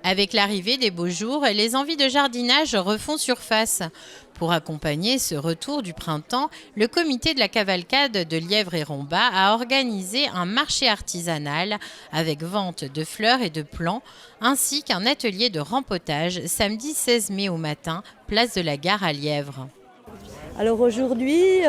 Avec l'arrivée des beaux jours, les envies de jardinage refont surface. Pour accompagner ce retour du printemps, le comité de la cavalcade de Lièvre et Rombat a organisé un marché artisanal avec vente de fleurs et de plants, ainsi qu'un atelier de rempotage samedi 16 mai au matin, place de la Gare à Lièvre. Alors aujourd'hui,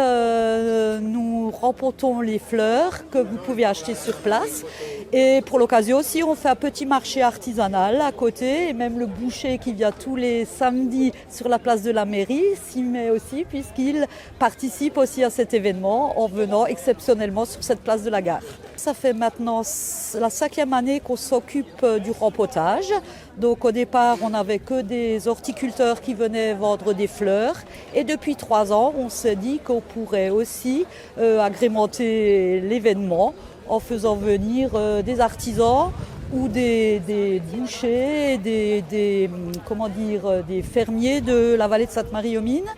nous rempotons les fleurs que vous pouvez acheter sur place. Et pour l'occasion aussi, on fait un petit marché artisanal à côté. Et même le boucher qui vient tous les samedis sur la place de la mairie s'y met aussi, puisqu'il participe aussi à cet événement en venant exceptionnellement sur cette place de la Gare. Ça fait maintenant la 5e année qu'on s'occupe du rempotage. Donc au départ, on n'avait que des horticulteurs qui venaient vendre des fleurs. Et depuis 3 ans, on s'est dit qu'on pourrait aussi agrémenter l'événement en faisant venir des artisans ou des bouchers, des fermiers de la vallée de Sainte-Marie-aux-Mines.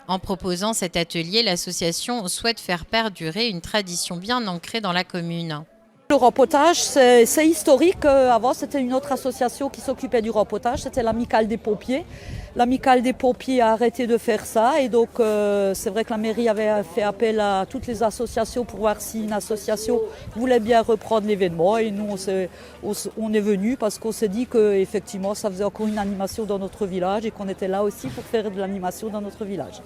En proposant cet atelier, l'association souhaite faire perdurer une tradition bien ancrée dans la commune. Le rempotage, c'est historique. Avant, c'était une autre association qui s'occupait du rempotage, c'était l'Amicale des pompiers. L'Amicale des pompiers a arrêté de faire ça et donc c'est vrai que la mairie avait fait appel à toutes les associations pour voir si une association voulait bien reprendre l'événement. Et nous, on est venus parce qu'on s'est dit qu'effectivement, ça faisait encore une animation dans notre village et qu'on était là aussi pour faire de l'animation dans notre village.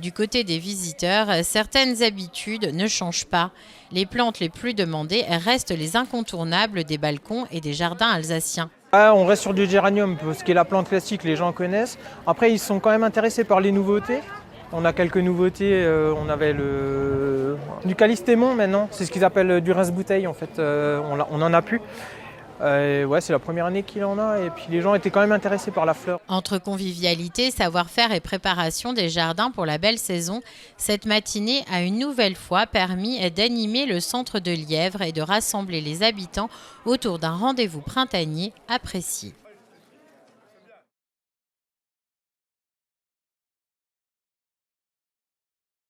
Du côté des visiteurs, certaines habitudes ne changent pas. Les plantes les plus demandées restent les incontournables des balcons et des jardins alsaciens. On reste sur du géranium, ce qui est la plante classique, les gens connaissent. Après, ils sont quand même intéressés par les nouveautés. On a quelques nouveautés, on avait du calystémon maintenant, c'est ce qu'ils appellent du rince-bouteille en fait, on n'en a plus. Ouais, c'est la première année qu'il en a et puis les gens étaient quand même intéressés par la fleur. Entre convivialité, savoir-faire et préparation des jardins pour la belle saison, cette matinée a une nouvelle fois permis d'animer le centre de Lièvre et de rassembler les habitants autour d'un rendez-vous printanier apprécié.